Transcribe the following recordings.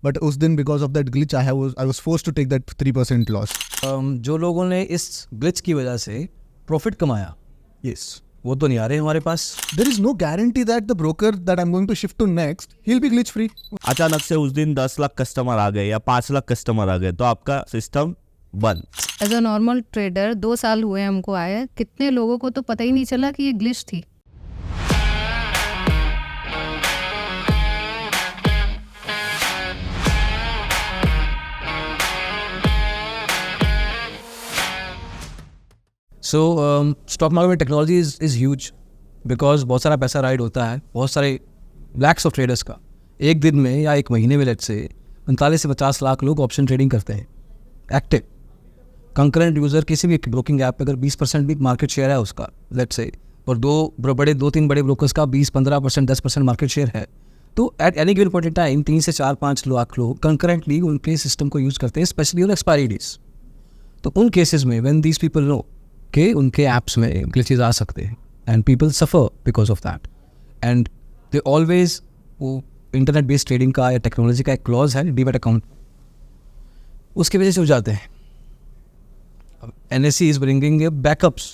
but उस दिन because of that glitch I was forced to take that 3% loss. जो लोगों ने इस ग्लिच की वजह से प्रॉफिट कमाया, Yes. वो तो नहीं आ रहे हमारे पास. There is no guarantee that the broker that I'm going to shift to next, he'll be glitch free. अचानक से उस दिन 10 लाख कस्टमर आ गए या 5 लाख कस्टमर आ गए तो आपका सिस्टम बंद. एज अ नॉर्मल ट्रेडर 2 साल हुए हमको आए, कितने लोगों को तो पता ही नहीं चला कि ये ग्लिच थी. सो स्टॉक मार्केट में टेक्नोलॉजी इज़ ह्यूज बिकॉज बहुत सारा पैसा राइड होता है, बहुत सारे लैक्स ऑफ ट्रेडर्स का. एक दिन में या एक महीने में लेट से 45 से 50 लाख लोग ऑप्शन ट्रेडिंग करते हैं एक्टिव. कंकरेंट यूज़र किसी भी ब्रोकिंग ऐप पे अगर 20% भी मार्केट शेयर है उसका लेट से, और 2-3 बड़े ब्रोकर्स का 20-15%, 10% मार्केट शेयर है, तो at any given point in time 3 से 4-5 लाख लोग कंकरेंटली उनके सिस्टम को यूज़ करते हैं, स्पेशली ऑन एक्सपायरी डेज. तो उन केसेस में व्हेन दीज पीपल नो कि उनके ऐप्स में ग्लिचेस आ सकते हैं and people suffer because of that, and they always वो इंटरनेट बेस्ड ट्रेडिंग का या टेक्नोलॉजी का एक क्लॉज है डीमैट अकाउंट, उसकी वजह से हो जाते हैं. NSE is bringing a backups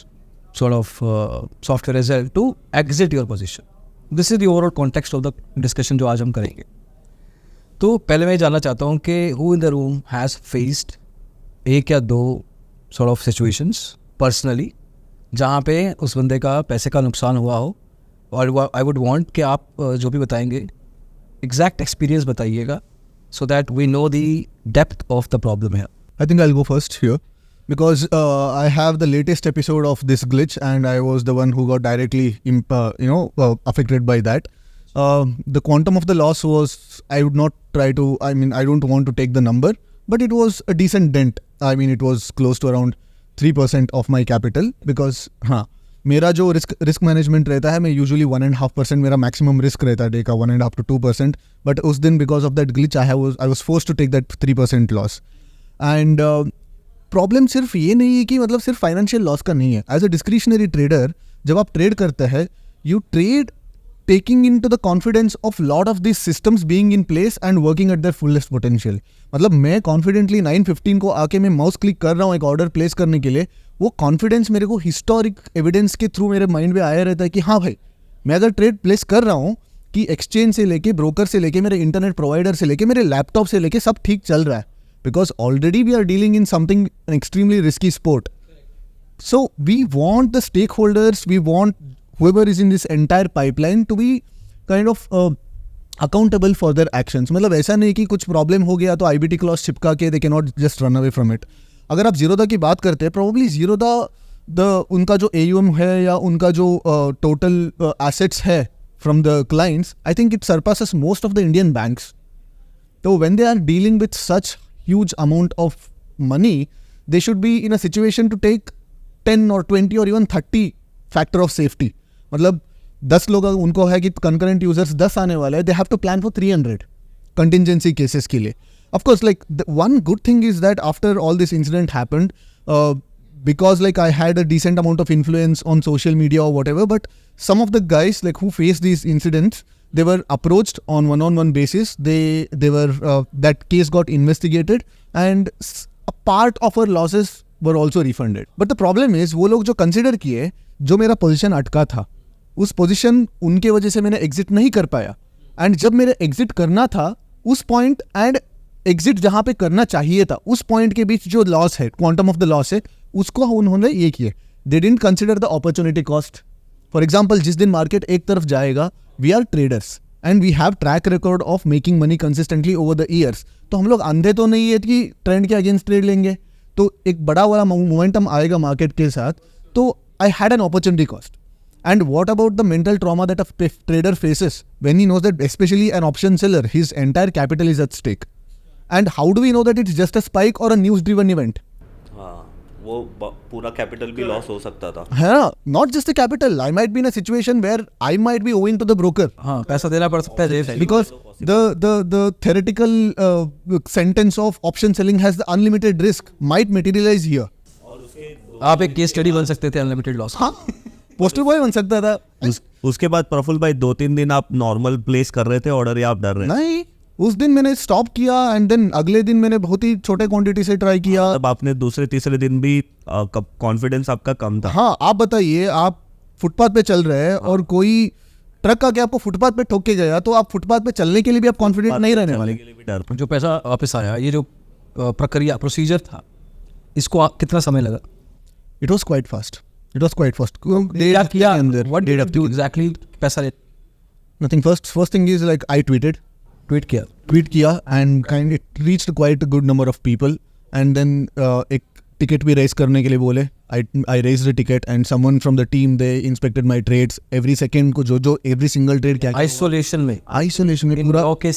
sort of software as well to exit your position. This is the overall context of the discussion जो आज हम करेंगे. तो पहले मैं जानना चाहता हूँ कि who in the room has faced एक या दो sort of situations personally जहाँ पे उस बंदे का पैसे का नुकसान हुआ हो, और I would want कि आप जो भी बताएंगे exact experience बताइएगा so that we know the depth of the problem here. I think I'll go first here because I have the latest episode of this glitch and I was the one who got directly affected by that. The quantum of the loss was, I would not try to, I don't want to take the number, but it was a decent dent. It was close to around 3% of my capital because मेरा जो risk management रहता है, मैं usually 1.5% मेरा maximum risk रहता है day का, 1.5 to 2%, but उस दिन because of that glitch I was forced to take that 3% loss. And problem सिर्फ ये नहीं है कि मतलब सिर्फ फाइनेंशियल लॉस का नहीं है. एज अ डिस्क्रिशनरी ट्रेडर जब आप ट्रेड करते हैं, you trade taking into the confidence of lot of these systems being in place and working at their fullest potential. मतलब मैं confidently 9:15 को आके मैं माउस क्लिक कर रहा हूँ एक ऑर्डर प्लेस करने के लिए, वो कॉन्फिडेंस मेरे को हिस्टोरिक एविडेंस के थ्रू मेरे माइंड में आया रहता है कि हाँ भाई, मैं अगर ट्रेड प्लेस कर रहा हूँ कि एक्सचेंज से लेके, ब्रोकर से लेके, मेरे इंटरनेट प्रोवाइडर से लेके, मेरे लैपटॉप से लेके सब ठीक चल रहा है, because already we are dealing in something an extremely risky sport. So we want the stakeholders, we want whoever is in this entire pipeline to be kind of accountable for their actions. मतलब ऐसा नहीं कि कुछ problem हो गया तो IBT clause चिपका के they cannot just run away from it. अगर आप जीरोधा की बात करते हैं, probably जीरोधा उनका जो AUM है या उनका जो टोटल assets है from the clients, I think it surpasses most of the Indian banks. So when they are dealing with such huge amount of money, they should be in a situation to take 10 or 20 or even 30 factor of safety. मतलब 10 लोग उनको है कि concurrent users 10 आने वाले हैं, they have to plan for 300 contingency cases के लिए. Of course, like the one good thing is that after all this incident happened, because like I had a decent amount of influence on social media or whatever, but some of the guys like who faced these incidents, they were approached on one-on-one basis. They were that case got investigated and a part of our losses were also refunded. But the problem is वो लोग जो consider किए, जो मेरा position अटका था, उस position उनके वजह से मैंने एग्जिट नहीं कर पाया. एंड जब मेरे एग्जिट करना था, उस पॉइंट एंड एग्जिट जहाँ पे करना चाहिए था, उस पॉइंट के बीच जो लॉस है, क्वांटम ऑफ द लॉस है, उसको उन्होंने ये किए. They didn't consider the opportunity cost. For example, जिस दिन मार्केट एक तरफ जाएगा, we are traders and we have track record of making money consistently over the years. तो हम लोग अंधे तो नहीं है कि ट्रेंड के अगेंस्ट ट्रेड लेंगे, तो एक बड़ा वाला मोमेंटम आएगा मार्केट के साथ, तो I had an opportunity cost. And what about the mental trauma that a trader faces when he knows that, especially an option seller, his entire capital is at stake? And how do we know that it's just a spike or a news driven event? वो पूरा capital भी loss हो सकता था. हाँ, not just the capital. I might be in a situation where I might be owing to the broker. हाँ, पैसा देना पड़ सकता है because the theoretical sentence of option selling has the unlimited risk might materialize here. आप एक case study बन सकते थे अनलिमिटेड लॉस. हाँ, पोस्टर बॉय बन सकता था. उसके बाद प्रफुल्ल भाई 2-3 दिन आप नॉर्मल प्लेस कर रहे थे ऑर्डर या आप डर रहे? नहीं, उस दिन मैंने स्टॉप किया एंड देन अगले दिन मैंने बहुत ही छोटे क्वांटिटी से ट्राई किया. अब आपने दूसरे तीसरे दिन भी कॉन्फिडेंस आपका कम था. हाँ, आप बताइए, आप फुटपाथ पे चल रहे हैं और कोई ट्रक आके आपको फुटपाथ पे ठोक के गया तो आप फुटपाथ पे चलने के लिए भी आप कॉन्फिडेंट नहीं रहने वाले. के लिए भी डर. जो पैसा वापस आया, ये जो प्रक्रिया प्रोसीजर था, इसको कितना समय लगा? It was quite fast. It was quite fast. क्या किया अंदर? What did you exactly? पैसा nothing. First thing is like I tweeted किया and kind it reached quite a good number of people and then एक ticket भी race करने के लिए बोले. I raised the ticket and someone from the team, they inspected my trades every second को जो every single trade क्या isolation में पूरा. Okay.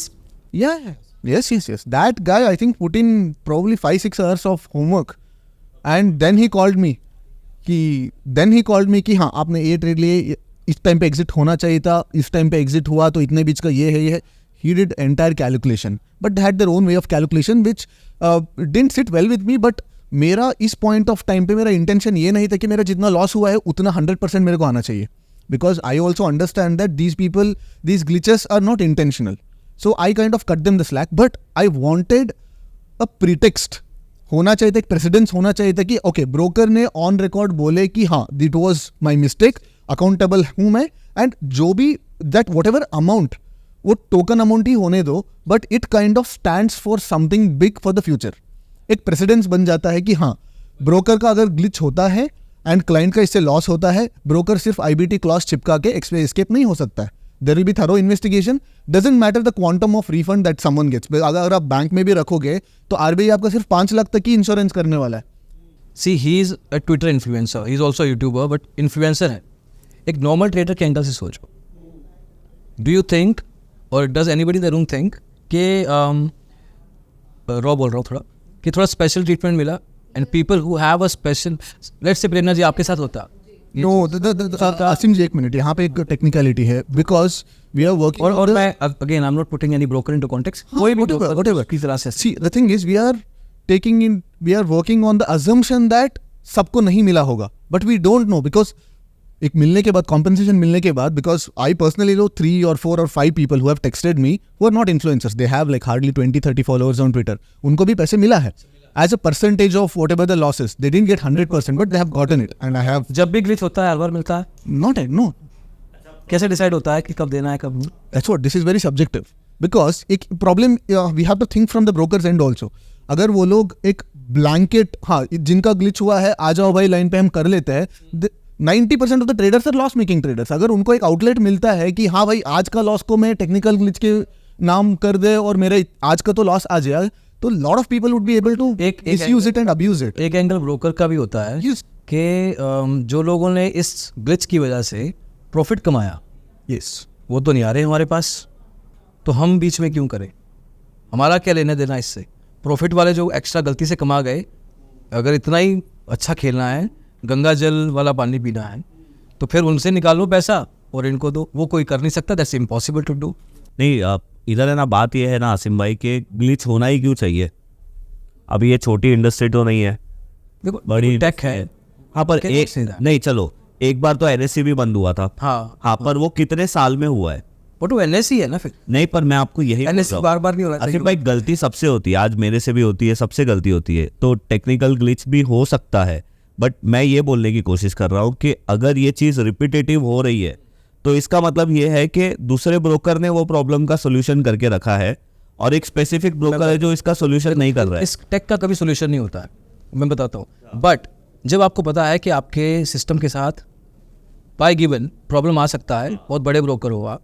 Yes. That guy I think put in probably 5-6 hours of homework and then he called me कि हाँ आपने ये trade लिए, इस टाइम पे एग्जिट होना चाहिए था, इस टाइम पे एग्जिट हुआ तो इतने बीच का ये है. He did entire calculation but they had their own way of calculation which didn't sit well with me. But मेरा इस पॉइंट ऑफ टाइम पे मेरा इंटेंशन ये नहीं था कि मेरा जितना लॉस हुआ है उतना 100% मेरे को आना चाहिए. Because I also understand that these glitches are not intentional. So I kind of cut them the slack, but I wanted a pretext. होना चाहिए था, एक प्रेसिडेंस होना चाहिए था कि ओके ब्रोकर ने ऑन रिकॉर्ड बोले कि हाँ that was my mistake, accountable हूँ मैं, एंड जो भी दैट वॉट एवर अमाउंट, वो टोकन अमाउंट ही होने दो, but it kind of stands for something big for the future. एक प्रेसिडेंस बन जाता है कि हाँ ब्रोकर का अगर ग्लिच होता है एंड क्लाइंट का इससे लॉस होता है, ब्रोकर सिर्फ IBT क्लॉज चिपका के एस्केप नहीं हो सकता है. There will be thorough investigation. Doesn't matter the quantum of refund that someone gets. अगर आप बैंक में भी रखोगे तो RBI आपका सिर्फ 5 लाख तक की इंश्योरेंस करने वाला है. See he is a Twitter influencer, he is also youtuber, but influencer है. एक नॉर्मल ट्रेडर के एंगल से सोचो, डू यू थिंक और does anybody in the room think कि रॉ बोल रहा हूँ थोड़ा, कि थोड़ा स्पेशल ट्रीटमेंट मिला and people who have a special, let's say Prerna जी आपके साथ होता? नो, असीम जी एक मिनट, यहाँ पे एक टेक्निकलिटी है बिकॉज वी आर वर्किंग और मैं again I am not putting any broker into context, कोई भी whatever किस तरह से. See the thing is we are working on the assumption that सबको नहीं मिला होगा, but we don't know. Because एक मिलने के बाद, कॉम्पनसेशन मिलने के बाद, because I personally know 3 or 4 or 5 people who have texted me who are not influencers. They have like hardly 20-30 followers on Twitter. उनको भी पैसे मिला है as a percentage of whatever the losses. They didn't get 100% but they have gotten it and I have. जब भी glitch होता है हर बार मिलता है? No. कैसे डिसाइड होता है कि कब देना है कब नहीं? That's what, this is very subjective because एक problem we have to think from the broker's end also. अगर वो लोग एक blanket, हाँ जिनका ग्लिच हुआ है आ जाओ भाई लाइन पे हम कर लेते हैं, 90% of the traders are loss making traders. अगर उनको एक आउटलेट मिलता है कि हाँ भाई आज का लॉस को मैं टेक्निकल ग्लिच के नाम कर दे और मेरे आज का तो लॉस आ जाए, तो lot of people would be able to misuse it and abuse it. एक एंगल ब्रोकर का भी होता है कि जो लोगों ने इस ग्लिच की वजह से प्रॉफिट कमाया, यस, वो तो नहीं आ रहे हमारे पास, तो हम बीच में क्यों करें? हमारा क्या लेना देना इससे? प्रॉफिट वाले जो एक्स्ट्रा गलती से कमा गए, अगर इतना ही अच्छा खेलना है, गंगा जल वाला पानी पीना है, तो फिर उनसे निकालो पैसा और इनको दो. वो कोई कर नहीं सकता, दैट्स इम्पॉसिबल टू डू. नहीं, इधर है ना, बात ये है ना आसिम भाई कि ग्लिच होना ही क्यों चाहिए. अभी ये छोटी इंडस्ट्री तो नहीं है, देखो बड़ी टेक है. हाँ, पर एक नहीं, चलो एक बार तो NSE भी बंद हुआ था. हाँ, पर वो कितने साल में हुआ है? वो तो NSE है ना. फिर नहीं, पर मैं आपको यही NSE बार नहीं होना चाहिए. आसिफ भाई, गलती सबसे होती है, आज मेरे से भी होती है, सबसे गलती होती है, तो टेक्निकल ग्लिच भी हो सकता है. बट मैं ये बोलने की कोशिश कर रहा हूँ कि अगर ये चीज़ रिपीटेटिव हो रही है तो इसका मतलब ये है कि दूसरे ब्रोकर ने वो प्रॉब्लम का सोल्यूशन करके रखा है और एक स्पेसिफिक ब्रोकर है जो इसका सोल्यूशन नहीं कर रहा है. इस टेक का कभी सोल्यूशन नहीं होता है, मैं बताता हूँ. बट जब आपको पता है कि आपके सिस्टम के साथ बाय गिवन प्रॉब्लम आ सकता है, बहुत बड़े ब्रोकर हो आप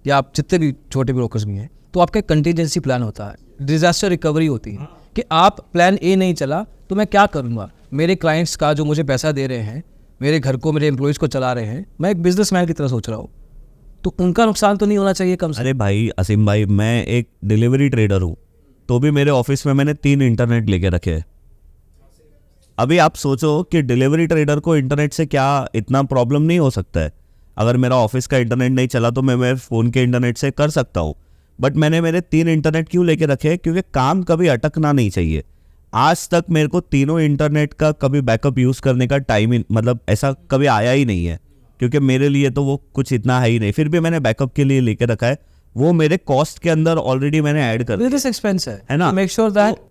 या आप जितने भी छोटे ब्रोकर्स भी हैं, तो आपका कंटीजेंसी प्लान होता है, डिजास्टर रिकवरी होती है कि आप प्लान A नहीं चला तो मैं क्या करूँगा. मेरे क्लाइंट्स का जो मुझे पैसा दे रहे हैं, मेरे घर को, मेरे एम्प्लॉयज़ को चला रहे हैं, मैं एक बिजनेसमैन की तरह सोच रहा हूँ, तो उनका नुकसान तो नहीं होना चाहिए कम से. अरे भाई असीम भाई, मैं एक डिलीवरी ट्रेडर हूँ, तो भी मेरे ऑफिस में मैंने 3 इंटरनेट लेके रखे हैं. अभी आप सोचो कि डिलीवरी ट्रेडर को इंटरनेट से क्या इतना प्रॉब्लम नहीं हो सकता है. अगर मेरा ऑफिस का इंटरनेट नहीं चला तो मैं मेरे फ़ोन के इंटरनेट से कर सकता हूँ. बट मैंने मेरे 3 इंटरनेट क्यों लेके रखे? क्योंकि काम कभी अटकना नहीं चाहिए. आज तक मेरे को तीनों इंटरनेट का कभी बैकअप यूज़ करने का टाइम ही, मतलब ऐसा कभी आया ही नहीं है, क्योंकि मेरे लिए तो वो कुछ इतना है ही नहीं. फिर भी मैंने बैकअप के लिए लेके रखा है. वो मेरे कॉस्ट के अंदर ऑलरेडी मैंने ऐड कर दिस एक्सपेंस है ना? मेक श्योर दैट तो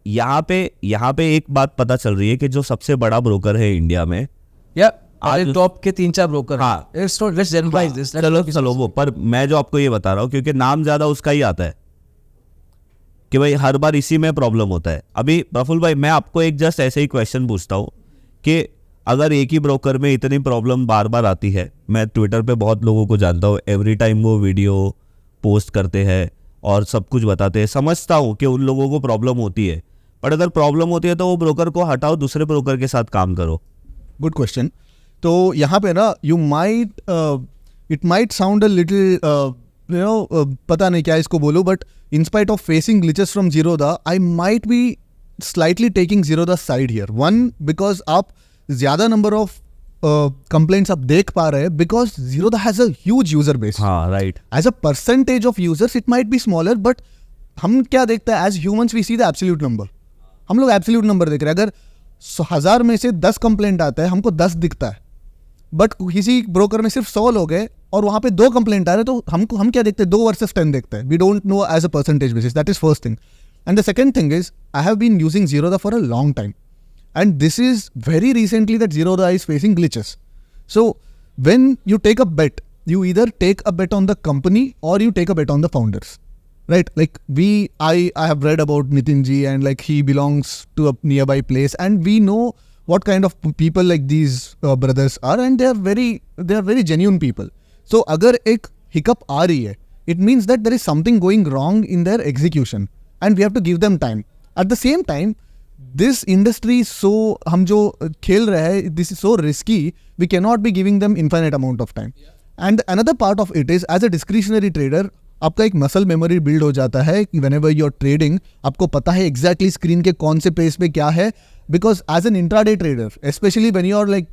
यहाँ पे एक बात पता चल रही है कि जो सबसे बड़ा ब्रोकर है इंडिया में, या आज टॉप के 3-4 ब्रोकर, हाँ, it's not, let's generalise this, चलो वो, पर मैं जो आपको ये बता रहा हूँ क्योंकि नाम ज्यादा उसका ही आता है कि भाई हर बार इसी में प्रॉब्लम होता है। अभी प्रफुल्ल भाई, मैं आपको एक जस्ट ऐसे ही क्वेश्चन पूछता हूँ कि अगर एक ही ब्रोकर में इतनी प्रॉब्लम बार बार आती है, मैं ट्विटर पे बहुत लोगों को जानता हूँ, एवरी टाइम वो वीडियो पोस्ट करते हैं और सब कुछ बताते हैं, समझता हूँ कि उन लोगों को प्रॉब्लम होती है, पर अगर प्रॉब्लम होती है तो वो ब्रोकर को हटाओ, दूसरे ब्रोकर के साथ काम करो। Good question. तो यहाँ पे ना it might sound a little पता नहीं क्या इसको बोलूँ, but in spite of facing glitches from Zerodha, I might be slightly taking Zerodha side here. One, because आप ज़्यादा नंबर ऑफ कंप्लेंट्स आप देख पा रहे हैं because Zerodha has a huge user base. हाँ, right. As a percentage of users it might be smaller, but हम क्या देखते हैं as humans, we see the absolute number. हम लोग एब्सोल्यूट नंबर देख रहे हैं। अगर 1000 में से 10 कंप्लेंट आता है, हमको 10 दिखता है, बट किसी ब्रोकर में सिर्फ 100 लोग हैं और वहाँ पे 2 कंप्लेंट आ रहे हैं, तो हम क्या देखते हैं, 2 वर्सेस 10 देखते हैं। We don't know as a percentage basis. That is first thing. And the second thing is I have been using Zerodha for a long time, and this is very recently that Zerodha is facing glitches. So when you take a bet, you either take a bet on the company or you take a bet on the founders, right? Like I have read about Nitin ji, and like he belongs to a nearby place, and we know what kind of people like these brothers are, and they are very genuine people. So agar ek hiccup aa rahi hai, it means that there is something going wrong in their execution, and we have to give them time. At the same time, this industry is so, हम जो खेल रहे हैं, this is so risky, we cannot be giving them infinite amount of time. And another part of it is, as a discretionary trader, आपका एक muscle memory build हो जाता है कि whenever you're trading, आपको पता है exactly स्क्रीन के कौन से पेज पे क्या है, because as an intraday trader, especially when you're like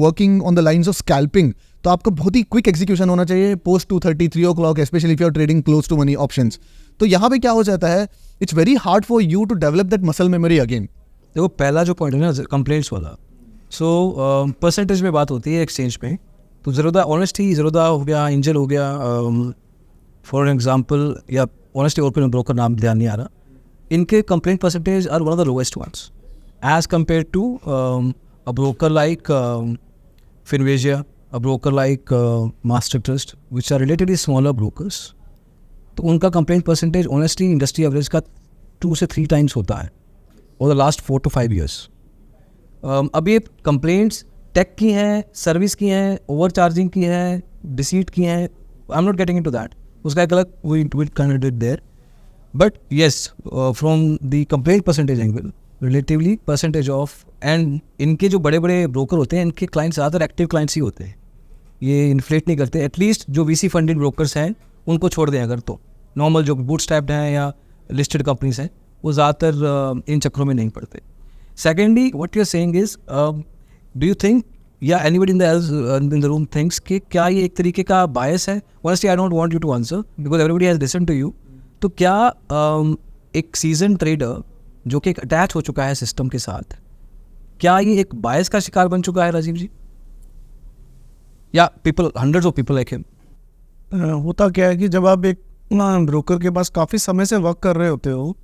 working on the lines of scalping, तो आपका बहुत ही क्विक एग्जीक्यूशन होना चाहिए post 2:30, 3 o'clock, especially if you're trading close to money options. तो यहाँ पे क्या हो जाता है, it's very hard for you to develop that muscle memory again. देखो पहला जो पॉइंट है ना कंप्लेंट्स वाला, सो परसेंटेज में बात होती है एक्सचेंज में, तो Zerodha ऑनेस्टी, Zerodha हो गया, एंजल हो गया, फॉर एग्जांपल, या ऑनेस्टी और कोई ब्रोकर नाम ध्यान नहीं आ रहा, इनके complaint percentage are one of the lowest ones as compare to a broker like Finvision, a broker like Master Trust, which are relatively smaller brokers. तो उनका complaint percentage honestly industry average का 2 से 3 टाइम्स होता है over the last 4 to 5 years. अब ये complaints take की हैं, सर्विस की हैं, ओवर चार्जिंग की हैं, डिसीट की हैं, I am not getting into that, उसका एक अलग we kind of there, but yes from the complaint percentage angle relatively percentage of, and इनके जो बड़े बड़े ब्रोकर होते हैं, इनके क्लाइंट्स ज़्यादातर एक्टिव क्लाइंट्स ही होते हैं, ये इन्फ्लेट नहीं करते। एटलीस्ट जो VC फंडेड ब्रोकर्स हैं उनको छोड़ दें अगर, तो नॉर्मल जो बूटस्ट्रैप्ड हैं या लिस्टेड कंपनीज हैं वो ज़्यादातर इन चक्रों में नहीं पड़ते। Secondly what you are saying is, do you think या anybody in the room thinks कि क्या ये एक तरीके का बायस है? Honestly I don't want you to answer because everybody has listen to you. तो क्या एक सीजन ट्रेडर जो कि अटैच हो चुका है सिस्टम के साथ, क्या ये एक बायस का शिकार बन चुका है राजीव जी, या people, hundreds of people like him? होता क्या है कि जब आप एक ब्रोकर के पास काफ़ी समय से वर्क कर रहे होते हो,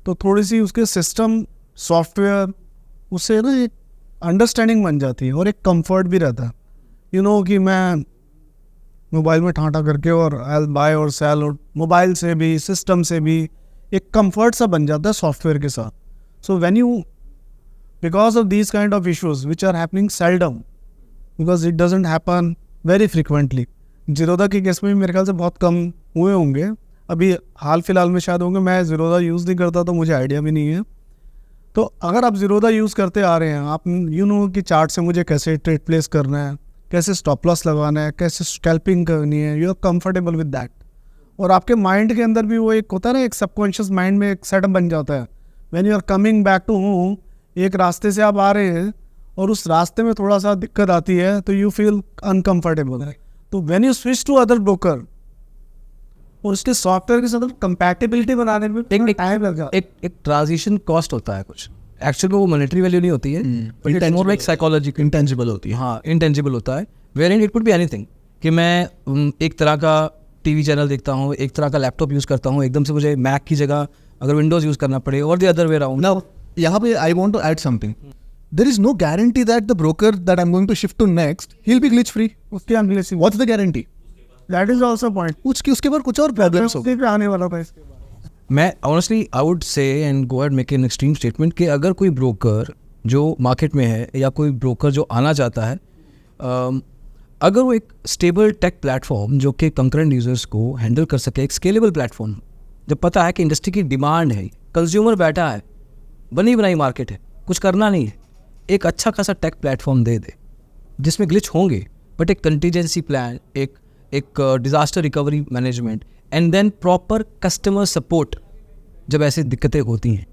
तो थोड़ी सी उसके सिस्टम, सॉफ्टवेयर, उससे ना एक अंडरस्टैंडिंग बन जाती है और एक कंफर्ट भी रहता है, यू नो, कि मैं मोबाइल में ठाटा करके और आई बाय और सेल, और मोबाइल से भी सिस्टम से भी एक कंफर्ट सा बन जाता है सॉफ्टवेयर के साथ. So when you, because of these kind of issues which are happening seldom, because it doesn't happen very frequently. Zerodha के केस में भी मेरे ख्याल से बहुत कम हुए होंगे, अभी हाल फिलहाल में शायद होंगे. मैं Zerodha यूज़ नहीं करता तो मुझे आइडिया भी नहीं है. तो अगर आप Zerodha यूज़ करते आ रहे हैं, आप यू नो कि चार्ट से मुझे कैसे ट्रेड प्लेस करना है, कैसे स्टॉप लॉस लगाना है, कैसे स्कैल्पिंग करनी है, you are comfortable with that. और आपके माइंड के अंदर भी वो एक होता है ना, एक सबकॉन्शियस माइंड में एक सेटअप बन जाता है. When you are coming back to home, एक रास्ते से आप आ रहे हैं और उस रास्ते में थोड़ा सा दिक्कत आती है तो यू फील अनकम्फर्टेबल. तो when you switch to other broker और उसके सॉफ्टवेयर के साथ कंपैटिबिलिटी बनाने में टाइम लग जाता है. एक ट्रांजिशन कॉस्ट होता है कुछ, एक्चुअली वो मॉनेटरी वैल्यू नहीं होती है, but it's more like psychological, intangible होती है. हाँ, इंटेंजिबल होता है. Where in it could be anything, कि मैं एक तरह का टीवी चैनल देखता हूँ, एक तरह का लैपटॉप यूज़ करता हूँ, एकदम से मुझे मैक की जगह अगर विंडोज़ यूज़ करना पड़े, और the other way around. Now, यहाँ पे I want to add something. There is no guarantee that the broker that I'm going to shift to next, he'll be glitch free. उसके अंग्रेजी What's the guarantee? That is also point उसके बाद कुछ और problems हो. पे आने वाला था इसके बाद. मैं honestly I would say and go and make an extreme statement कि अगर कोई ब्रोकर जो मार्केट में है या कोई ब्रोकर जो आना चाहता है, अगर वो एक स्टेबल टेक प्लेटफॉर्म जो कि कंकरेंट यूजर्स को हैंडल कर सके, एक स्केलेबल प्लेटफॉर्म, जब पता है कि इंडस्ट्री की डिमांड है, कंज्यूमर बैठा है, बनी बनाई मार्केट है, कुछ करना नहीं है, एक अच्छा खासा टेक प्लेटफॉर्म दे दे जिसमें ग्लिच होंगे बट एक कंटीजेंसी प्लान, एक disaster recovery management and then proper customer support जब ऐसी दिक्कतें होती हैं,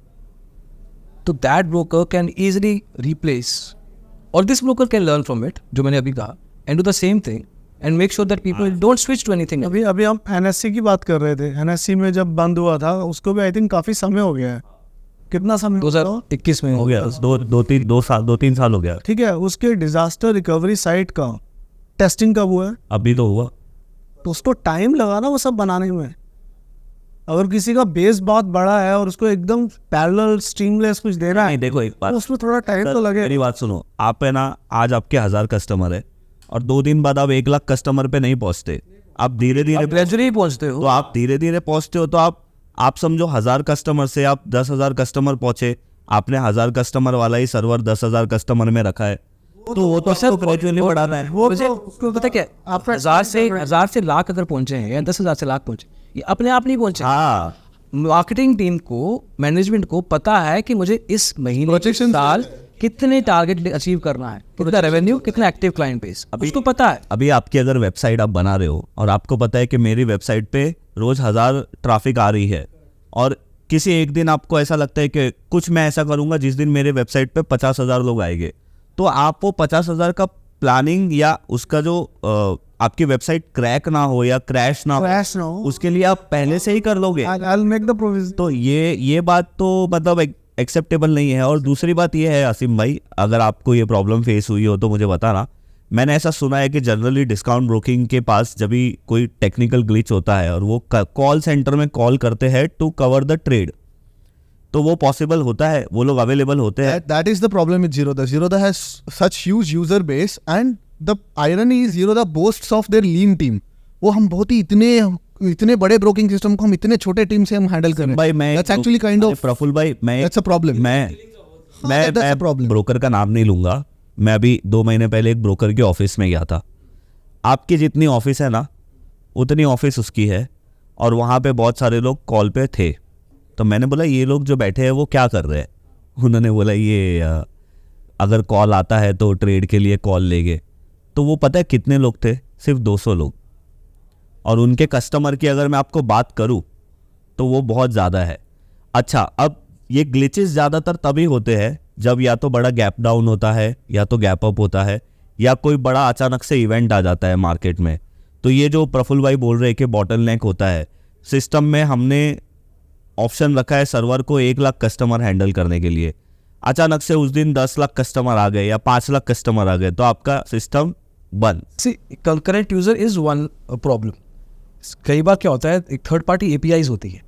तो that broker can easily replace, और this broker can learn from it, जो मैंने अभी कहा, and do the same thing and make sure that people don't switch to anything. अभी हम एनएससी की बात कर रहे थे. एनएससी में जब बंद हुआ था उसको भी आई थिंक काफ़ी समय हो गया है. कितना समय? 2021 में हो गया, दो तीन साल हो गया. ठीक है. उसके डिजास्टर रिकवरी साइट का टेस्टिंग कब हुआ है? अभी तो हुआ. तो उसको टाइम लगा ना वो सब बनाने में. अगर किसी का बेस बहुत बड़ा है और उसको एकदम पैरेलल स्ट्रीमलेस कुछ देना है, नहीं, देखो एक बात, तो उसमें थोड़ा टाइम तो लगे. मेरी बात सुनो. आप है ना, आज आपके 1000 कस्टमर है और 2 दिन बाद आप 1 लाख कस्टमर पे नहीं पहुंचते. आप धीरे धीरे ग्रेजुअली पहुंचते हो, तो आप धीरे धीरे पहुंचते हो. तो आप समझो 1000 कस्टमर से आप 10,000 कस्टमर पहुंचे. आपने 1000 कस्टमर वाला ही सर्वर 10,000 कस्टमर में रखा है, तो वो तो सर आपको ग्रेजुअली बढ़ाना है. वो मुझे तो उसको पता क्या, आप 1000 से लाख अगर पहुंचे हैं या 10,000 से लाख पहुंचे, ये अपने आप नहीं पहुंचे. हाँ, मार्केटिंग टीम को, मैनेजमेंट को पता है कि मुझे इस महीने, Projection साल कितने टारगेट अचीव करना है, कितना रेवेन्यू, कितना एक्टिव क्लाइंट बेस, उसको पता है. अभी आपकी अगर वेबसाइट आप बना रहे हो और आपको पता है कि मेरी वेबसाइट पे रोज 1000 ट्रैफिक आ रही है, और किसी एक दिन आपको ऐसा लगता है कि कुछ मैं ऐसा करूंगा जिस दिन मेरे वेबसाइट पे 50,000 लोग आएंगे, तो आप वो 50,000 का प्लानिंग या उसका जो आपकी वेबसाइट क्रैक ना हो या क्रैश ना हो, उसके लिए आप पहले से ही कर लोगे. I'll make the provision. तो ये बात तो मतलब एक्सेप्टेबल नहीं है. और दूसरी बात ये है आसिम भाई, अगर आपको ये प्रॉब्लम फेस हुई हो तो मुझे बताना. मैंने ऐसा सुना है कि जनरली डिस्काउंट ब्रोकिंग के पास जब भी कोई टेक्निकल ग्लिच होता है और वो कॉल सेंटर में कॉल करते हैं टू कवर द ट्रेड, तो वो पॉसिबल होता है, वो लोग अवेलेबल होते हैं. That is the problem with Zerodha. Zerodha has such huge user base and the irony is Zerodha boasts of their lean team. वो हम बहुत ही इतने बड़े ब्रोकिंग सिस्टम को हम इतने छोटे टीम से हम हैंडल कर रहे हैं. भाई मैं That's actually kind of Praful भाई, मैं that's a problem. that's a problem. Broker का नाम नहीं लूंगा. मैं अभी 2 महीने पहले एक ब्रोकर के ऑफिस में गया था. आपकी जितनी ऑफिस है ना उतनी ऑफिस उसकी है, और वहाँ पे बहुत सारे लोग कॉल पे थे. तो मैंने बोला ये लोग जो बैठे हैं वो क्या कर रहे हैं. उन्होंने बोला ये अगर कॉल आता है तो ट्रेड के लिए कॉल लेंगे. तो वो पता है कितने लोग थे? सिर्फ 200 लोग. और उनके कस्टमर की अगर मैं आपको बात करूं तो वो बहुत ज़्यादा है. अच्छा, अब ये ग्लिचेस ज़्यादातर तभी होते हैं जब या तो बड़ा गैप डाउन होता है या तो गैप अप होता है या कोई बड़ा अचानक से इवेंट आ जाता है मार्केट में. तो ये जो प्रफुल्ल भाई बोल रहे हैं कि बॉटलनेक होता है सिस्टम में, हमने ऑप्शन रखा है सर्वर को 1 लाख कस्टमर हैंडल करने के लिए. अचानक से उस दिन 10 लाख कस्टमर आ गए या 5 लाख कस्टमर आ गए तो आपका सिस्टम बंद. Concurrent user is one problem. कई बार क्या होता है, एक थर्ड पार्टी एपीआईज होती है.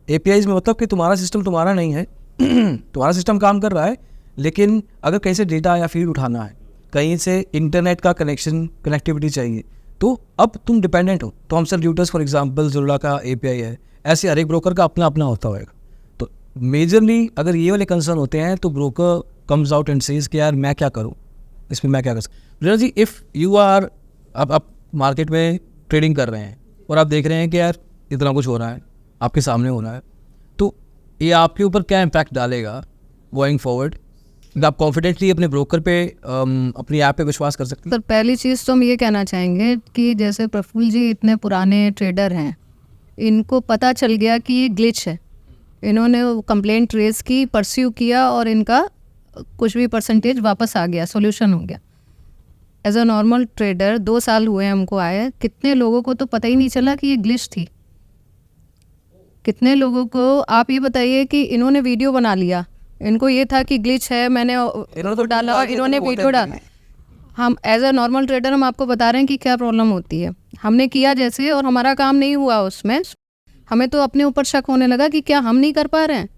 एपीआईज में मतलब कि तुम्हारा सिस्टम तुम्हारा नहीं है, तुम्हारा सिस्टम काम कर रहा है, लेकिन अगर कहीं से डेटा या फीड उठाना है, कहीं से इंटरनेट का कनेक्टिविटी चाहिए, तो अब तुम डिपेंडेंट हो. तो हम सर ड्यूटर्स फॉर एग्जांपल ज़ोरोडा का एपीआई है, ऐसे हर एक ब्रोकर का अपना अपना होता होगा. तो मेजरली अगर ये वाले कंसर्न होते हैं तो broker comes out and says कि यार मैं क्या करूँ, इसमें मैं क्या कर सकता. जी, इफ़ यू आर अब मार्केट में ट्रेडिंग कर रहे हैं और आप देख रहे हैं कि यार इतना कुछ हो रहा है, आपके सामने हो रहा है, तो ये आपके ऊपर क्या इम्पैक्ट डालेगा गोइंग फॉरवर्ड? आप कॉन्फिडेंटली अपने ब्रोकर पे अपनी ऐप पे विश्वास कर सकते हैं? सर, पहली चीज़ तो हम ये कहना चाहेंगे कि जैसे प्रफुल्ल जी इतने पुराने ट्रेडर हैं, इनको पता चल गया कि ये ग्लिच है, इन्होंने कंप्लेंट रेज की, परस्यू किया, और इनका कुछ भी परसेंटेज वापस आ गया, सोल्यूशन हो गया. एज अ नॉर्मल ट्रेडर 2 साल हुए हमको आए, कितने लोगों को तो पता ही नहीं चला कि ये ग्लिच थी. कितने लोगों को आप ये बताइए कि इन्होंने वीडियो बना लिया, इनको ये था कि ग्लिच है, मैंने तो डाला और इन्होंने वीडियो डाला. हम एज अ नॉर्मल ट्रेडर हम आपको बता रहे हैं कि क्या प्रॉब्लम होती है. हमने किया जैसे और हमारा काम नहीं हुआ उसमें, हमें तो अपने ऊपर शक होने लगा कि क्या हम नहीं कर पा रहे हैं।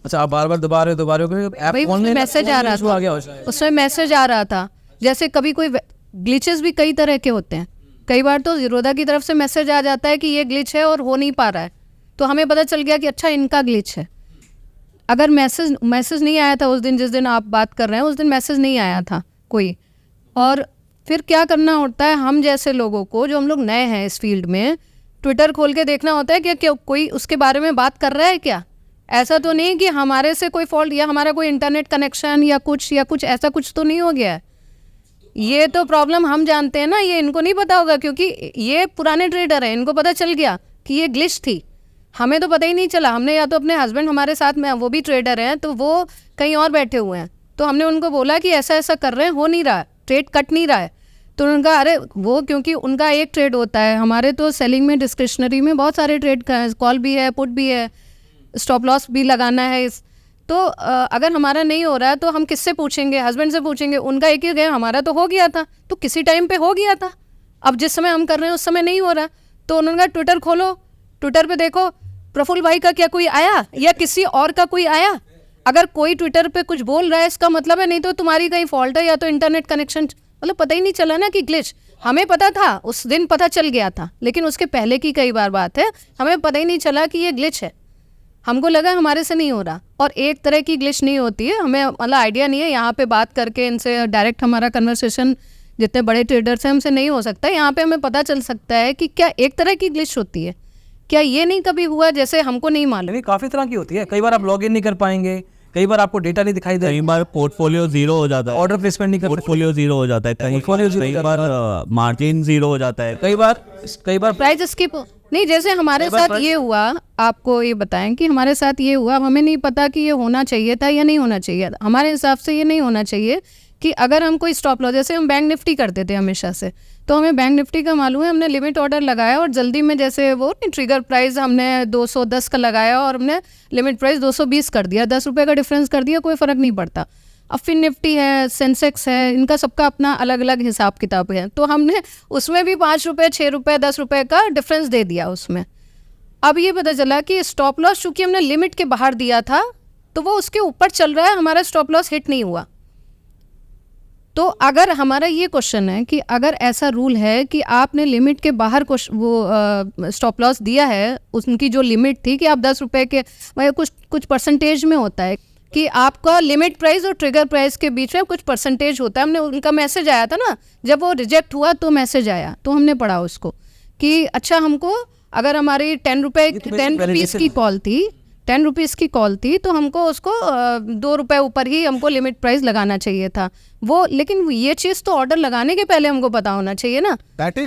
अच्छा, आप बार बार दबा रहे हो भाई उसमें मैसेज आ रहा था, आ गया होगा। उसमें मैसेज आ रहा था, जैसे कभी कोई ग्लिचेस भी कई तरह के होते हैं। कई बार तो जीरोधा की तरफ से मैसेज आ जाता है कि ये ग्लिच है और हो नहीं पा रहा है, तो हमें पता चल गया कि अच्छा इनका ग्लिच है। अगर मैसेज नहीं आया था उस दिन, जिस दिन आप बात कर रहे हैं उस दिन मैसेज नहीं आया था कोई, और फिर क्या करना होता है हम जैसे लोगों को, जो हम लोग नए हैं इस फील्ड में, ट्विटर खोल के देखना होता है कि क्या कोई उसके बारे में बात कर रहा है क्या। ऐसा तो नहीं कि हमारे से कोई फॉल्ट या हमारा कोई इंटरनेट कनेक्शन या कुछ ऐसा कुछ तो नहीं हो गया है। ये तो प्रॉब्लम हम जानते हैं ना, ये इनको नहीं पता होगा क्योंकि ये पुराने ट्रेडर हैं, इनको पता चल गया कि ये ग्लिच थी। हमें तो पता ही नहीं चला। हमने या तो अपने हस्बैंड हमारे साथ में, वो भी ट्रेडर हैं, तो वो कहीं और बैठे हुए हैं, तो हमने उनको बोला कि ऐसा ऐसा कर रहे हैं, हो नहीं रहा है, ट्रेड कट नहीं रहा है। तो उनका अरे वो, क्योंकि उनका एक ट्रेड होता है, हमारे तो सेलिंग में डिस्क्रिशनरी में बहुत सारे ट्रेड, कॉल भी है, पुट भी है, स्टॉप लॉस भी लगाना है। तो अगर हमारा नहीं हो रहा है तो हम किससे पूछेंगे? हस्बैंड से पूछेंगे। उनका एक ही गया, हमारा तो हो गया था, तो किसी टाइम पे हो गया था, अब जिस समय हम कर रहे हैं उस समय नहीं हो रहा। तो उन्होंने कहा ट्विटर खोलो, ट्विटर पे देखो प्रफुल्ल भाई का क्या कोई आया या किसी और का कोई आया। अगर कोई ट्विटर पे कुछ बोल रहा है इसका मतलब है नहीं तो तुम्हारी कहीं फॉल्ट है या तो इंटरनेट कनेक्शन, मतलब पता ही नहीं चला ना कि ग्लिच। हमें पता था, उस दिन पता चल गया था, लेकिन उसके पहले की कई बार बात है हमें पता ही नहीं चला कि ये ग्लिच है। हमको लगा हमारे से नहीं हो रहा, और एक तरह की ग्लिच नहीं होती है, हमें मतलब आइडिया नहीं है। यहाँ पे बात करके इनसे डायरेक्ट हमारा कन्वर्सेशन जितने बड़े ट्रेडर्स हैं हमसे नहीं हो सकता। यहाँ पे हमें पता चल सकता है कि क्या एक तरह की ग्लिच होती है, क्या ये नहीं कभी हुआ जैसे हमको नहीं मालूम। नहीं, काफ़ी तरह की होती है। कई बार आप लॉग इन नहीं कर पाएंगे, कई बार आपको डेटा नहीं दिखाई कई देगा, बार पोर्टफोलियो जीरो हो जाता है, ऑर्डर प्लेसमेंट नहीं कर सकते, पोर्टफोलियो जीरो हो जाता है, कई बार मार्जिन जीरो हो जाता है, कई बार प्राइस स्किप नहीं। जैसे हमारे साथ ये हुआ, आपको ये बताएं कि हमारे साथ ये हुआ, हमें नहीं पता कि ये होना चाहिए था या नहीं होना चाहिए था। हमारे हिसाब से ये नहीं होना चाहिए कि अगर हम कोई स्टॉप लॉस, जैसे हम बैंक निफ्टी करते थे हमेशा से, तो हमें बैंक निफ्टी का मालूम है, हमने लिमिट ऑर्डर लगाया और जल्दी में जैसे वो ट्रिगर प्राइस हमने 210 का लगाया और हमने लिमिट प्राइस 220 कर दिया, 10 रुपये का डिफरेंस कर दिया, कोई फ़र्क नहीं पड़ता। अब फिर निफ्टी है, सेंसेक्स है, इनका सबका अपना अलग अलग हिसाब किताब है, तो हमने उसमें भी 5 रुपये, 6 रुपये, 10 रुपये का डिफरेंस दे दिया उसमें। अब ये पता चला कि स्टॉप लॉस चूँकि हमने लिमिट के बाहर दिया था तो वो उसके ऊपर चल रहा है, हमारा स्टॉप लॉस हिट नहीं हुआ। तो अगर हमारा ये क्वेश्चन है कि अगर ऐसा रूल है कि आपने लिमिट के बाहर वो स्टॉप लॉस दिया है, उनकी जो लिमिट थी कि आप 10 रुपये के, कुछ परसेंटेज में होता है कि आपका लिमिट प्राइस और ट्रिगर प्राइस के बीच में कुछ परसेंटेज होता है। हमने, उनका मैसेज आया था ना, जब वो रिजेक्ट हुआ तो मैसेज आया, तो हमने पढ़ा उसको कि अच्छा हमको अगर हमारी 10 रुपीज़ की कॉल थी, 10 रुपीज़ की कॉल थी, तो हमको उसको 2 रुपये ऊपर ही हमको लिमिट प्राइस लगाना चाहिए था वो। लेकिन ये चीज़ तो ऑर्डर लगाने के पहले हमको पता होना चाहिए ना,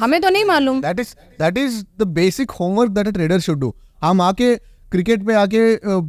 हमें तो नहीं मालूम। That is the basic homework that a trader should do. हम आके क्रिकेट पे आके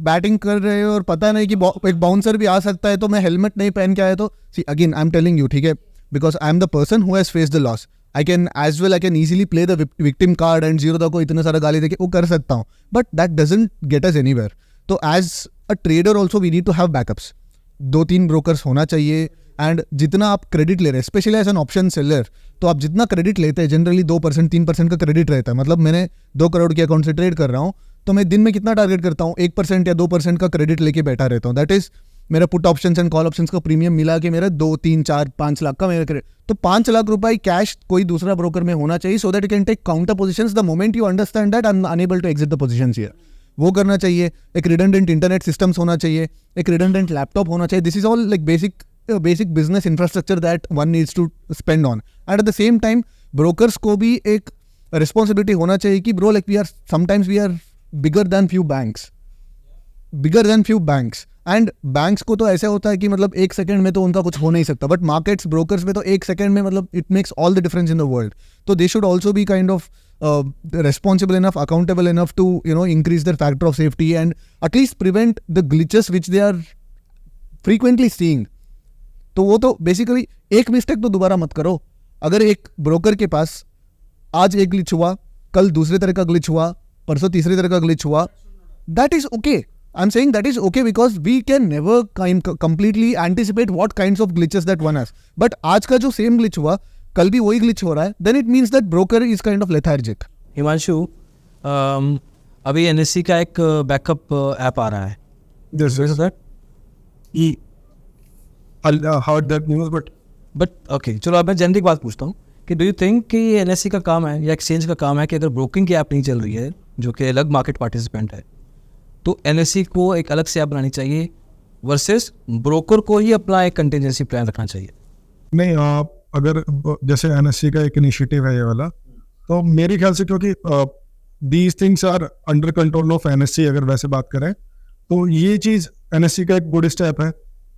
बैटिंग कर रहे हो और पता नहीं कि एक बाउंसर भी आ सकता है, तो मैं हेलमेट नहीं पहन के आया तो see again I am telling you, ठीक है, because I am the person who has faced the loss, I can easily play the victim card and Zerodha को इतना सारा गाली देके वो कर सकता हूँ, but that doesn't get us anywhere. तो as a trader also we need to have backups, 2-3 brokers होना चाहिए। एंड जितना आप क्रेडिट ले रहे हैं, specially as an option seller, तो आप जितना क्रेडिट लेते हैं, जनरली 2%, 3% का क्रेडिट रहता है। मतलब मैंने 2 करोड़ के अकाउंट से ट्रेड कर रहा हूँ, तो मैं दिन में कितना टारगेट करता हूँ, 1% या 2% का क्रेडिट लेके बैठा रहता हूँ। दैट इज मेरा put options and call options का प्रीमियम मिला के मेरा 2, 3, 4, 5 लाख का मेरा क्रेडिट। तो 5 लाख रुपए कैश कोई दूसरा ब्रोकर में होना चाहिए, so that you can take counter positions the moment you understand that I am unable to exit the positions here. वो करना चाहिए। एक रिडंडेंट इंटरनेट सिस्टम्स होना चाहिए, एक रिडंडेंट लैपटॉप होना चाहिए। This is all like basic business infrastructure that one needs to spend on. And at the same time brokers को भी एक रिस्पॉन्सिबिलिटी होना चाहिए कि bro, like we are bigger than few banks and banks को तो ऐसा होता है कि मतलब 1 सेकंड में तो उनका कुछ हो नहीं सकता, बट मार्केट्स, ब्रोकर्स में तो 1 सेकंड में मतलब it makes all the difference in the world. तो they should also be kind of responsible enough, accountable enough to increase their factor of safety and at least prevent the glitches which they are frequently seeing. तो वो तो basically एक mistake तो दोबारा मत करो। अगर एक ब्रोकर के पास आज एक ग्लिच हुआ, कल दूसरे तरह का ग्लिच हुआ, परसों तीसरे तरह का ग्लिच हुआ, that is okay. I'm saying that is okay because we can never completely anticipate what kinds of glitches that one has. But आज का जो सेम ग्लिच हुआ, कल भी वही ग्लिच हो रहा है, then it means that broker is kind of lethargic. Himanshu, अभी एनएससी का एक बैकअप ऐप आ रहा है. This is that. Heard that news, but okay, चलो अब मैं जेनरिक बात पूछता हूँ कि डू यू थिंक कि एनएससी का काम है या एक्सचेंज का काम है कि अगर ब्रोकिंग की ऐप नहीं चल रही है जो कि अलग मार्केट पार्टिसिपेंट है, तो एनएससी को एक अलग से ऐप बनानी चाहिए वर्सेस ब्रोकर को ही अपना एक कंटिजेंसी प्लान रखना चाहिए? नहीं, अगर जैसे एनएससी का एक इनिशिएटिव है ये वाला, तो मेरे ख्याल से क्योंकि these things are under control of NSC, अगर वैसे बात करें तो ये चीज़ एनएससी का एक गुड स्टेप है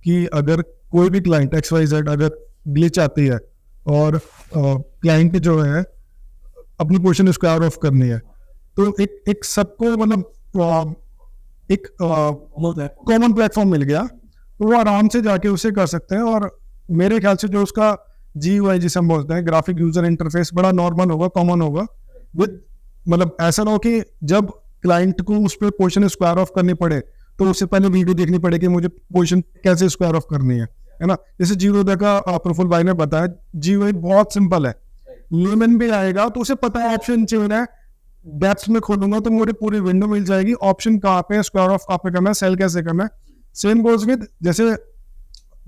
कि अगर कोई भी क्लाइंट XYZ अगर ग्लिच आती है और क्लाइंट जो है अपनी पोजीशन स्क्वायर ऑफ करनी है, तो एक सबको मतलब एक कॉमन प्लेटफॉर्म मिल गया, तो वो आराम से जाके उसे कर सकते हैं. और मेरे ख्याल से जो उसका GUI जिसे हम बोलते हैं, ग्राफिक यूजर इंटरफेस, बड़ा नॉर्मल होगा, कॉमन होगा. विद मतलब ऐसा ना हो कि जब क्लाइंट को उस पर पोजीशन स्क्वायर ऑफ करनी पड़े तो उससे पहले वीडियो देखनी पड़े कि मुझे पोजीशन कैसे स्क्वायर ऑफ करनी है ना. जैसे जीरोधा का प्रफुल भाई ने बताया, GUI बहुत सिंपल है. लेमन भी आएगा तो उसे पता है ऑप्शन चाहिए है, डेप्थ में खोलूंगा तो मुझे पूरी विंडो मिल जाएगी, ऑप्शन कहाँ पे, स्क्वायर ऑफ कहाँ पे करना है, सेल कैसे करना है. सेम गोज विद जैसे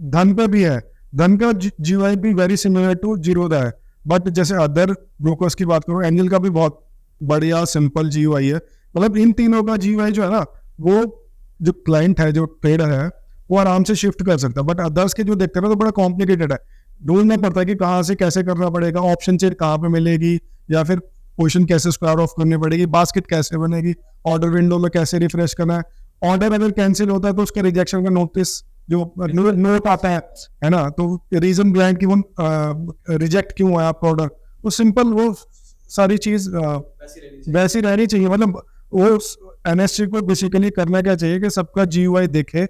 धन पे भी है, धन का GUI भी वेरी सिमिलर टू जीरोधा है. बट जैसे अदर ब्रोकर्स की बात करूँ, एंजल का भी बहुत बढ़िया सिंपल GUI है. मतलब इन तीनों का GUI जो है ना, वो जो क्लाइंट है, जो ट्रेडर है, वो आराम से शिफ्ट कर सकता है. बट अदर्स के जो देखते हैं ना, तो बड़ा कॉम्प्लिकेटेड है. ढूंढना पड़ता है कि कहाँ से कैसे करना पड़ेगा, ऑप्शन चेक कहाँ पे मिलेगी, या फिर पोजीशन कैसे स्क्वायर ऑफ करनी पड़ेगी, बास्केट कैसे बनेगी, ऑर्डर विंडो में कैसे रिफ्रेश करना है, ऑर्डर अगर कैंसिल होता है तो उसके रिजेक्शन का नोटिस जो नोट आता है ना, तो रीजन ब्लैंक की वो रिजेक्ट क्यों हुआ आपका ऑर्डर, वो सिंपल, वो सारी चीज वैसी रहनी चाहिए. मतलब वो एनएससी को बेसिकली करना क्या चाहिए कि सबका GUI देखे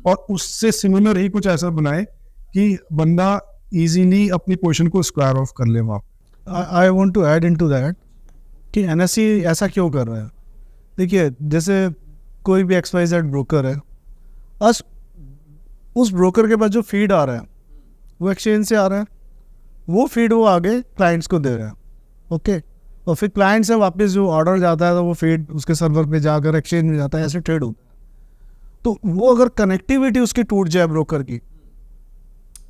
और उससे सिमिलर ही कुछ ऐसा बनाए कि बंदा इजीली अपनी पोजीशन को स्क्वायर ऑफ कर ले वहाँ. I want to add into that कि NSE ऐसा क्यों कर रहा है. देखिए, जैसे कोई भी XYZ ब्रोकर है, उस ब्रोकर के पास जो फीड आ रहा है वो एक्सचेंज से आ रहा है, वो फीड वो आगे क्लाइंट्स को दे रहा है. ओके, और फिर क्लाइंट से वापस जो ऑर्डर जाता है तो वो फीड उसके सर्वर पे जाकर एक्सचेंज में जाता है, ऐसे ट्रेड होता है. तो वो अगर कनेक्टिविटी उसकी टूट जाए ब्रोकर की,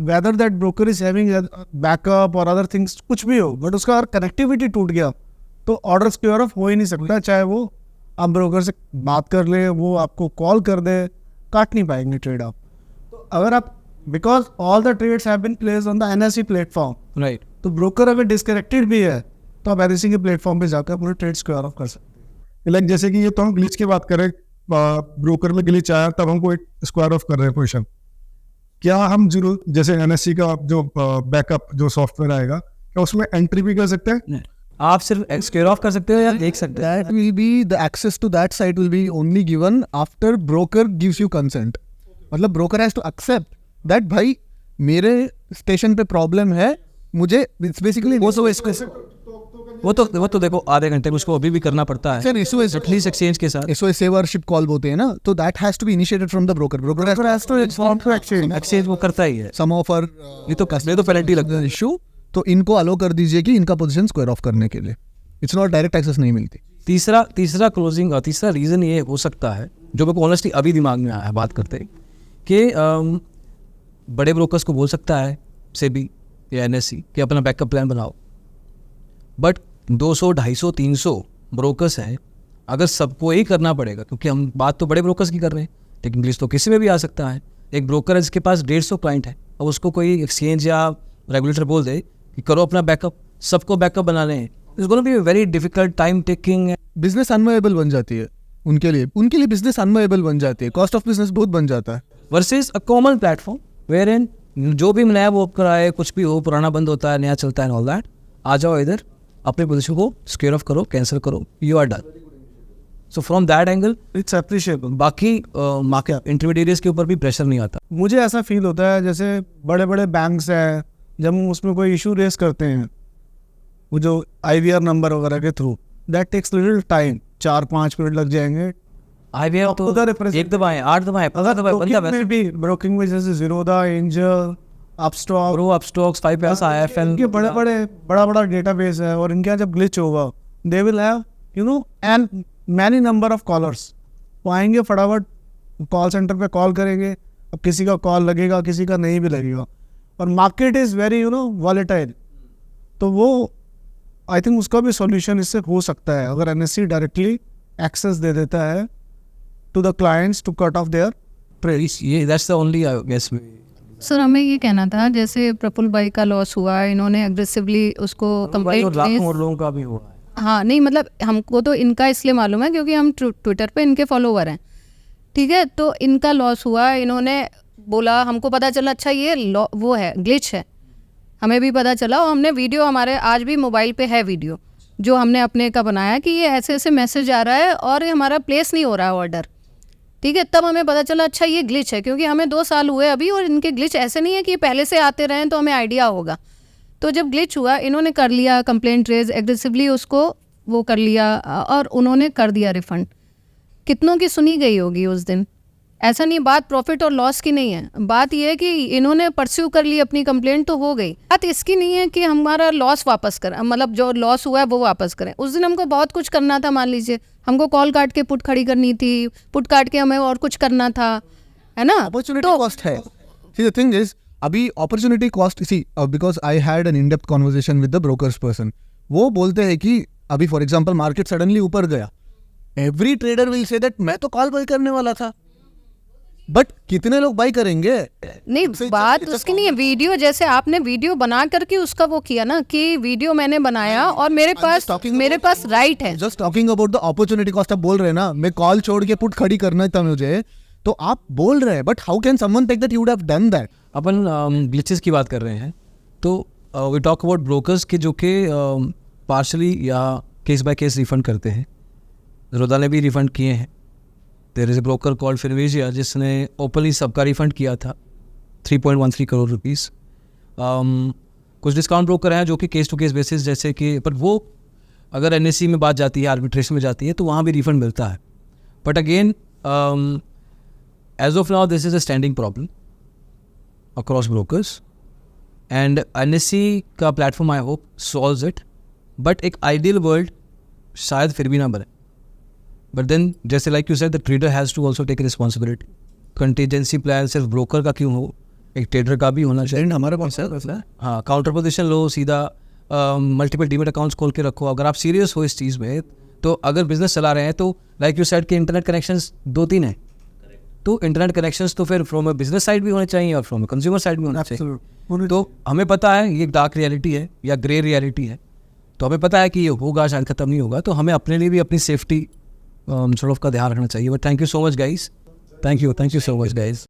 whether that broker is having backup और अदर थिंग्स, कुछ भी हो, बट उसका अगर कनेक्टिविटी टूट गया तो ऑर्डर स्क्वायर ऑफ हो ही नहीं सकता. चाहे वो आप ब्रोकर से बात कर ले, वो आपको कॉल कर दे, काट नहीं पाएंगे ट्रेड आप. तो अगर आप, because all the trades have been placed on the NSE platform, right, तो ब्रोकर अगर डिस्कनेक्टेड भी है तो आप NSE के प्लेटफॉर्म पे जाकर पूरे ट्रेड स्क्वायर ऑफ कर सकते हैं. लाइक जैसे कि ये तो हम ग्लिच की बात करें, ब्रोकर में ग्लिच आया तब हमको एक स्क्वायर ऑफ कर रहे हैं पोजीशन. क्या हम जीरो जैसे NSE का जो बैकअप जो सॉफ्टवेयर आएगा, क्या उसमें एंट्री भी कर सकते हैं? आप सिर्फ स्क्वायर ऑफ कर सकते हो या देख सकते हैं? That will be the access to that site will be only given after broker gives you consent. मतलब broker has to accept that भाई मेरे स्टेशन पे प्रॉब्लम है, मुझे it's basically वो तो देखो आधे घंटे में उसको अभी भी करना पड़ता है. Sir, SOS एटलीस्ट एक्सचेंज के साथ SOS सेवर्शिप कॉल बोलते हैं ना, तो that has to be initiated from the broker. Broker has to inform to exchange. Exchange वो करता ही है. Some of our ये तो पेनल्टी लगता है. इशू, तो इनको अलो कर दीजिए कि इनका पोजीशन स्क्वायर ऑफ करने के लिए. इट्स नॉट डायरेक्ट एक्सेस नहीं मिलती. तीसरा क्लोजिंग, तीसरा रीज़न ये हो सकता है जो मेरे को ऑनेस्टली अभी दिमाग में आया है बात करते, कि बड़े ब्रोकर्स को बोल सकता है सेबी या NSE कि अपना बैकअप प्लान बनाओ. बट 200, 250, 300 ब्रोकर्स हैं, अगर सबको ही करना पड़ेगा, क्योंकि हम बात तो बड़े ब्रोकर्स की कर रहे हैं, लेकिन ग्लिच तो किसी में भी आ सकता है. एक ब्रोकर है जिसके पास 150 क्लाइंट है, अब उसको कोई एक्सचेंज या रेगुलेटर बोल दे कि करो अपना बैकअप, सबको बैकअप बनाने हैं, it's gonna be very difficult, time taking. Business unviable बन जाती है उनके लिए बिजनेस अनवायबल बन जाती है, कॉस्ट ऑफ बिजनेस बहुत बन जाता है. Versus a common platform where in जो भी नया वो कराए, कुछ भी हो, पुराना बंद होता है, नया चलता है, ऑल दैट, आ जाओ इधर, अपने पोजीशन को स्क्वायर ऑफ करो, कैंसिल करो, you are done. So from that angle it's appreciable. बाकी मार्केट इंटरमीडिएट्स के ऊपर भी प्रेशर नहीं आता. मुझे ऐसा फील होता है जैसे बड़े बड़े बैंक्स हैं, जब हम उसमें कोई इशू रेस करते हैं, वो जो IVR नंबर वगैरह के through, that takes little time, 4-5 minute लग जाएंगे. IVR तो उधर एक दबाएं, 8 दबाएं, 15 दबाएं, बंदा में भी ब्रोकिंग में जैसे Zerodha, angel, Upstox, pro Upstox 5S IFL इनके बड़ा डेटाबेस है, और इनके यहाँ जब ग्लिच होगा they will have you know and many number of callers. वो आएंगे फटाफट कॉल सेंटर पे कॉल करेंगे, अब किसी का कॉल लगेगा किसी का नहीं भी लगेगा, और market is very you know volatile. तो वो आई थिंक उसका भी सॉल्यूशन इससे हो सकता है अगर एनएससी डायरेक्टली एक्सेस दे देता है to the clients to cut off their trades. ये that's the only I guess. Sir हमें ये कहना था, जैसे प्रफुल्ल भाई का लॉस हुआ, इन्होंने एग्रेसिवली उसको कंप्लेंट लाखों और लोगों का भी हुआ है। हाँ नहीं मतलब हमको तो इनका इसलिए मालूम है क्योंकि हम ट्विटर पे इनके फॉलोवर हैं, ठीक है। तो इनका लॉस हुआ, इन्होंने बोला, हमको पता चला अच्छा ये वो है ग्लिच है, हमें भी पता चला, और हमने वीडियो, हमारे आज भी मोबाइल पे है वीडियो जो हमने अपने का बनाया कि ये ऐसे ऐसे मैसेज आ रहा है और ये हमारा प्लेस नहीं हो रहा है ऑर्डर, ठीक है। तब हमें पता चला अच्छा ये ग्लिच है, क्योंकि हमें 2 साल हुए अभी और इनके ग्लिच ऐसे नहीं है कि पहले से आते रहें तो हमें आइडिया होगा। तो जब ग्लिच हुआ इन्होंने कर लिया कंप्लेंट रेज, एग्रेसिवली उसको वो कर लिया और उन्होंने कर दिया रिफ़ंड। कितनों की सुनी गई होगी उस दिन। ऐसा नहीं, बात प्रॉफिट और लॉस की नहीं है, बात यह है कि इन्होंने परस्यू कर ली अपनी कंप्लेंट तो हो गई। बात इसकी नहीं है कि हमारा लॉस वापस करें, मतलब जो लॉस हुआ है वो वापस करें। उस दिन हमको बहुत कुछ करना था, मान लीजिए हमको कॉल काट के पुट खड़ी करनी थी, पुट काट के हमें और कुछ करना था, है ना। अपॉर्चुनिटी कॉस्ट है। See the thing is, अभी opportunity cost, see because I had an in depth conversation with the brokers person. वो बोलते हैं कि अभी फॉर एग्जांपल मार्केट सडनली ऊपर गया, every trader will say that मैं तो कॉल बाय करने वाला था, बट कितने लोग बाय करेंगे? नहीं बात उसकी नहीं है। वीडियो जैसे आपने वीडियो बना करके उसका वो किया ना कि वीडियो मैंने बनाया और मेरे पास राइट है। Just talking about the opportunity cost. आप बोल रहे हैं ना मैं कॉल छोड़ के पुट खड़ी करना था मुझे, तो आप बोल रहे हैं, but how can someone take that you would have done that? अपन ग्लिचेस की बात कर रहे हैं, तो वी टॉक अबाउट ब्रोकर्स के जो कि पार्शली या केस बाय केस रिफंड करते हैं। ज़रोदा ने भी रिफंड किए हैं। There is a broker called Finvasia जिसने ओपनली सबका रिफंड किया था 3.13 करोड़ रुपीस। कुछ डिस्काउंट ब्रोकर हैं जो कि केस टू केस बेसिस, जैसे कि पर वो अगर एनएससी में बात जाती है, आर्बिट्रेशन में जाती है, तो वहाँ भी रिफंड मिलता है। But again as of now this is a standing problem across brokers, and NSC का platform I hope solves it. But एक आइडियल वर्ल्ड शायद फिर भी ना बने। बट देन जैसे like you said the trader has to also take responsibility. Contingency plan सिर्फ broker का क्यों हो, एक ट्रेडर का भी होना चाहिए। हमारे पास है। हाँ, काउंटर पोजिशन लो, सीधा मल्टीपल डीमेट अकाउंट्स खोल के रखो। अगर आप सीरियस हो इस चीज़ में, तो अगर बिजनेस चला रहे हैं तो लाइक यू सेड कि इंटरनेट कनेक्शंस 2-3 हैं, तो इंटरनेट कनेक्शंस तो फिर फ्रॉम अ बिजनेस साइड भी होने चाहिए और फ्रॉम अ कंज्यूमर साइड भी होना चाहिए। तो हमें पता है ये डार्क रियलिटी है या ग्रे रियलिटी है, तो हमें पता है कि ये होगा, शायद ख़त्म नहीं होगा। तो हमें अपने लिए भी अपनी सेफ्टी सॉर्ट ऑफ का ध्यान रखना चाहिए। But thank you so much guys, thank you so much guys.